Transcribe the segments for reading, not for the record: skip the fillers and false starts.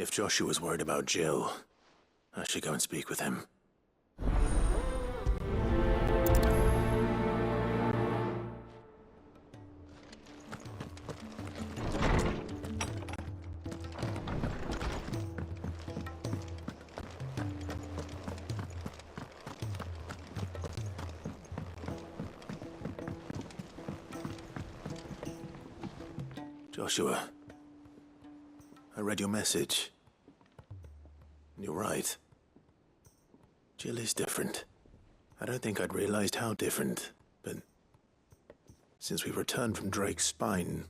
If Joshua's worried about Jill, I should go and speak with him. Joshua, I read your message. You're right. Jill is different. I don't think I'd realized how different, but since we returned from Drake's spine,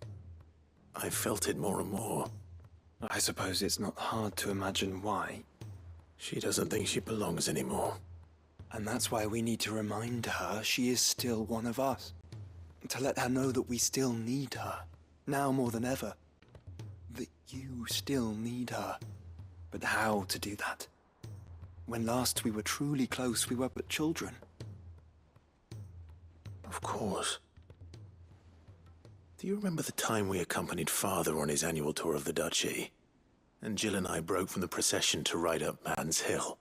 I've felt it more and more. I suppose it's not hard to imagine why. She doesn't think she belongs anymore. And that's why we need to remind her she is still one of us. To let her know that we still need her. Now more than ever. That you still need her. But how to do that? When last we were truly close, we were but children. Of course. Do you remember the time we accompanied Father on his annual tour of the Duchy? And Jill and I broke from the procession to ride up Man's Hill.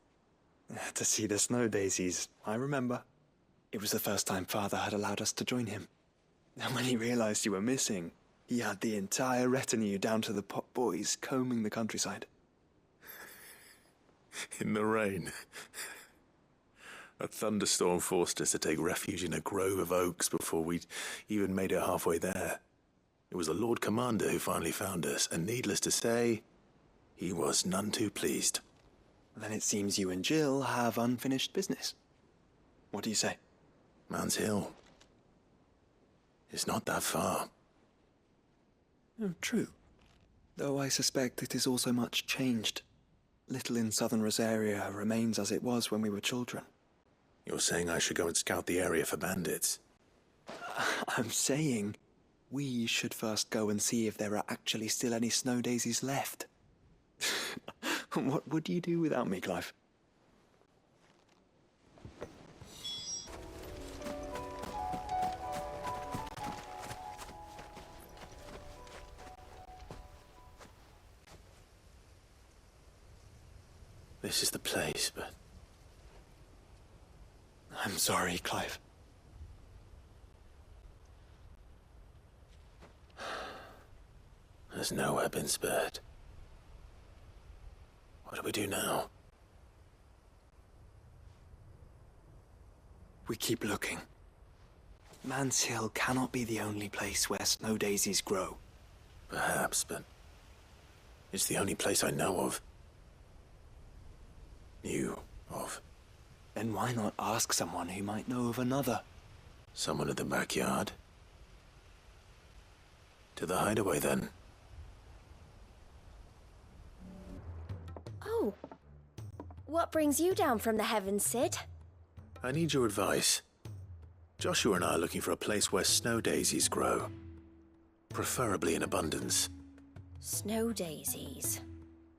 To see the snow daisies, I remember. It was the first time Father had allowed us to join him. And when he realized you were missing, he had the entire retinue down to the pot boys combing the countryside. In the rain. A thunderstorm forced us to take refuge in a grove of oaks before we'd even made it halfway there. It was the Lord Commander who finally found us, and needless to say, he was none too pleased. Then it seems you and Jill have unfinished business. What do you say? Man's Hill. It's not that far. Oh, true. Though I suspect it is also much changed. Little in southern Rosaria remains as it was when we were children. You're saying I should go and scout the area for bandits? I'm saying we should first go and see if there are actually still any snow daisies left. What would you do without me, Clive? This is the place, but... I'm sorry, Clive. There's nowhere been spared. What do we do now? We keep looking. Man's Hill cannot be the only place where snow daisies grow. Perhaps, but... it's the only place I know of. Knew of. Then why not ask someone who might know of another? Someone at the backyard? To the hideaway, then. Oh. What brings you down from the heavens, Sid? I need your advice. Joshua and I are looking for a place where snow daisies grow. Preferably in abundance. Snow daisies.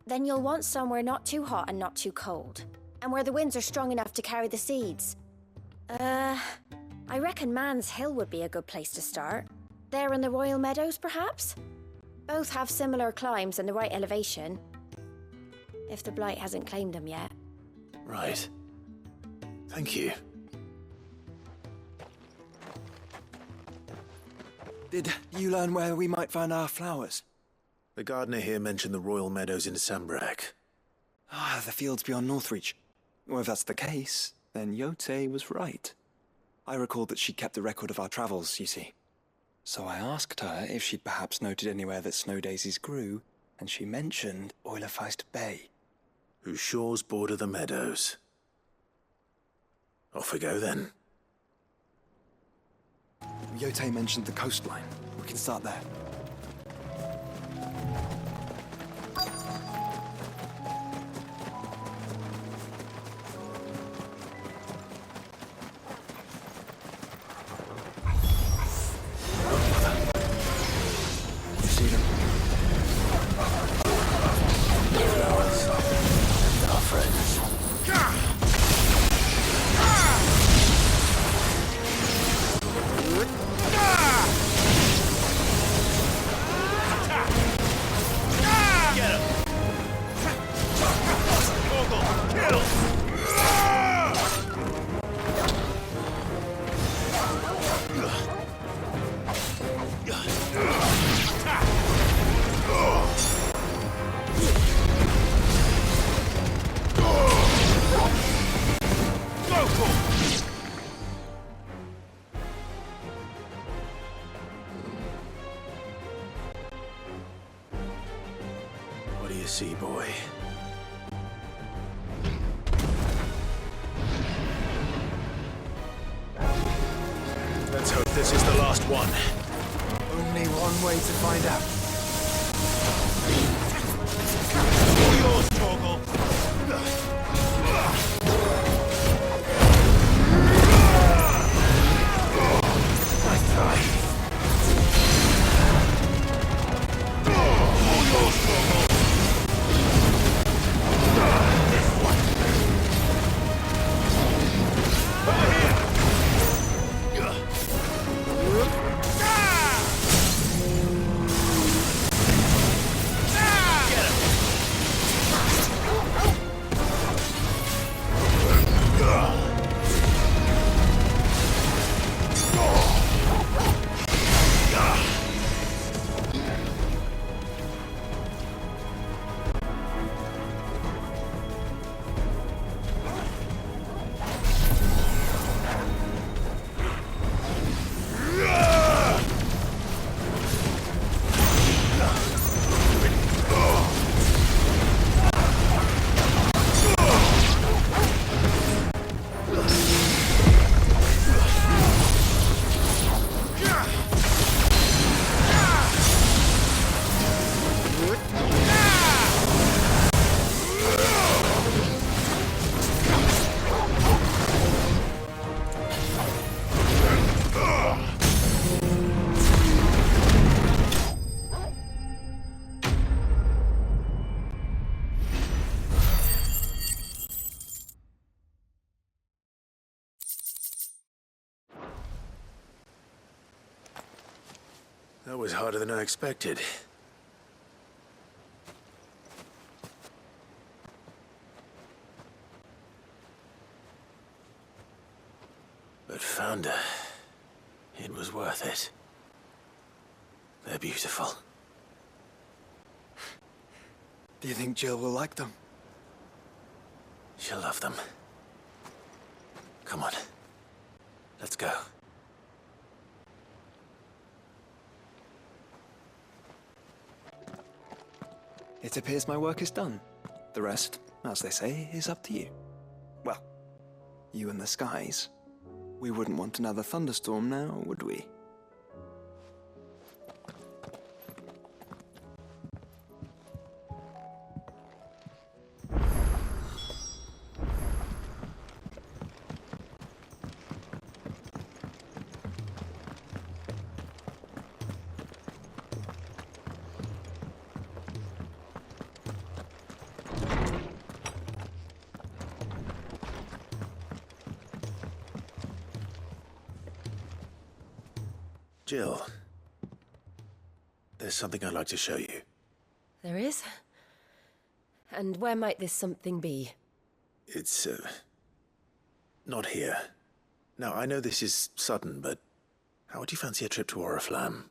Then you'll want somewhere not too hot and not too cold. And where the winds are strong enough to carry the seeds. I reckon Man's Hill would be a good place to start. There in the Royal Meadows, perhaps? Both have similar climbs and the right elevation. If the Blight hasn't claimed them yet. Right. Thank you. Did you learn where we might find our flowers? The gardener here mentioned the Royal Meadows in Sambrak. Ah, the fields beyond Northreach. Well, if that's the case, then Yote was right. I recalled that she kept a record of our travels, you see. So I asked her if she'd perhaps noted anywhere that snow daisies grew, and she mentioned Oilefeist Bay. Whose shores border the meadows. Off we go, then. Yote mentioned the coastline. We can start there. you see, boy. Let's hope this is the last one. Only one way to find out. All yours, Torgal. Nice try. All yours, Torgal. This one. Over here. That was harder than I expected. But found her. It was worth it. They're beautiful. Do you think Jill will like them? She'll love them. Come on. Let's go. It appears my work is done. The rest, as they say, is up to you. Well, you and the skies. We wouldn't want another thunderstorm now, would we? Jill, there's something I'd like to show you. There is? And where might this something be? It's, not here. Now, I know this is sudden, but how would you fancy a trip to Oriflamme?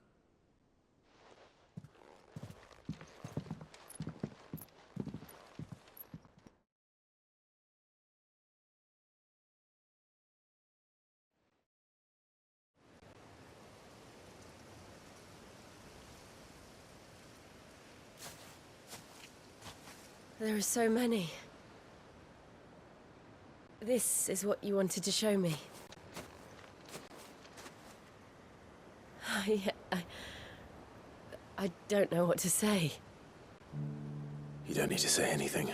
There are so many. This is what you wanted to show me. I don't know what to say. You don't need to say anything.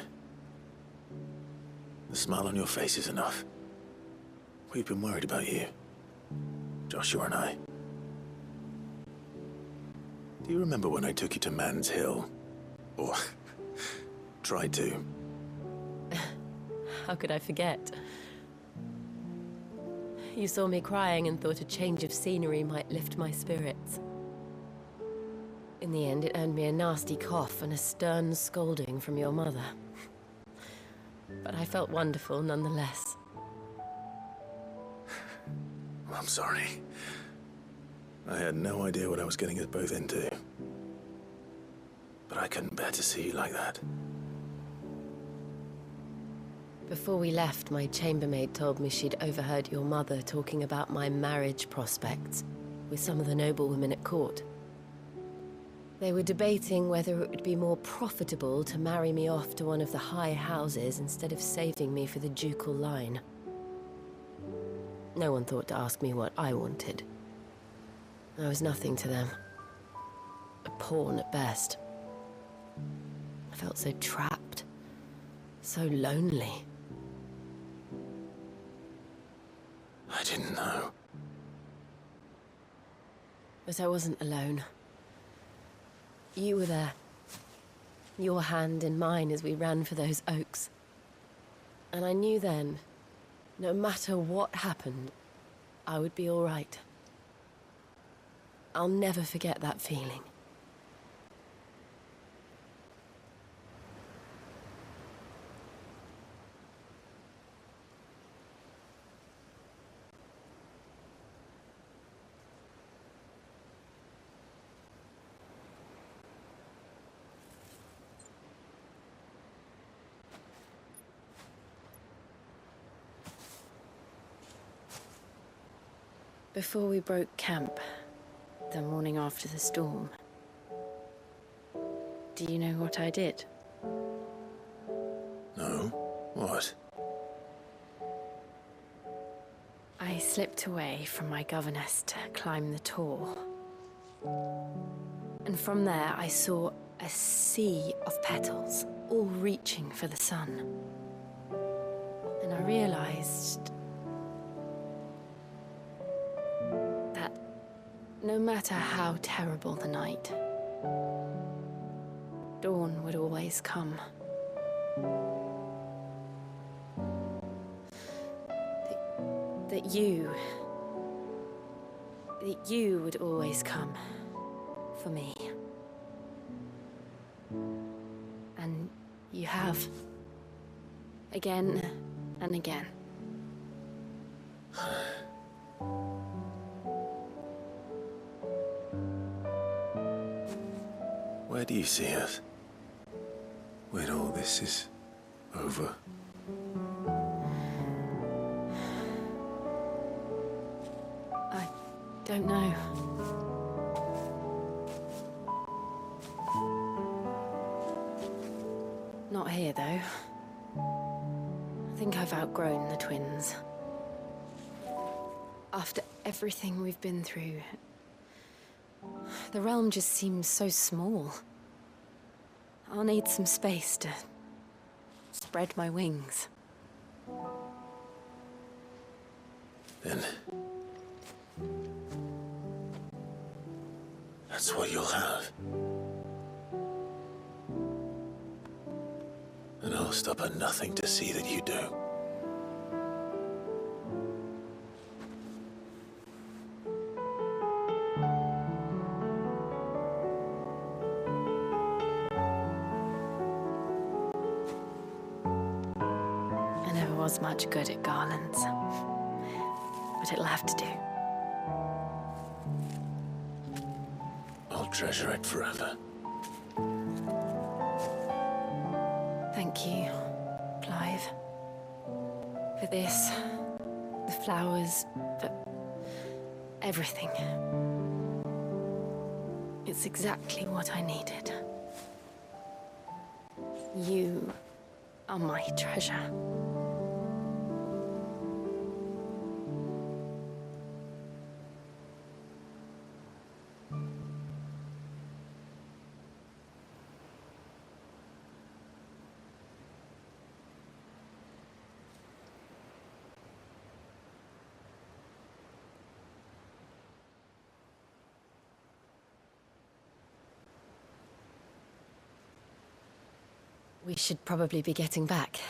The smile on your face is enough. We've been worried about you. Joshua and I. Do you remember when I took you to Man's Hill? Or tried to? How could I forget? You saw me crying and thought a change of scenery might lift my spirits. In the end, it earned me a nasty cough and a stern scolding from your mother. But I felt wonderful nonetheless. I'm sorry. I had no idea what I was getting us both into. But I couldn't bear to see you like that. Before we left, my chambermaid told me she'd overheard your mother talking about my marriage prospects with some of the noblewomen at court. They were debating whether it would be more profitable to marry me off to one of the high houses instead of saving me for the ducal line. No one thought to ask me what I wanted. I was nothing to them. A pawn at best. I felt so trapped, so lonely. I didn't know. But I wasn't alone. You were there. Your hand in mine as we ran for those oaks. And I knew then, no matter what happened, I would be all right. I'll never forget that feeling. Before we broke camp, the morning after the storm, do you know what I did? No? What? I slipped away from my governess to climb the tor. And from there I saw a sea of petals, all reaching for the sun. And I realized that no matter how terrible the night, dawn would always come. That you would always come for me. And you have. Again and again. Where do you see us? When all this is over? I don't know. Not here, though. I think I've outgrown the twins. After everything we've been through, the realm just seems so small. I'll need some space to spread my wings. Then that's what you'll have. And I'll stop at nothing to see that you do. I never was much good at garlands, but it'll have to do. I'll treasure it forever. Thank you, Clive. For this, the flowers, for everything. It's exactly what I needed. You are my treasure. We should probably be getting back.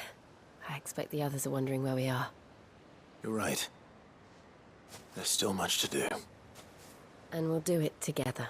I expect the others are wondering where we are. You're right. There's still much to do. And we'll do it together.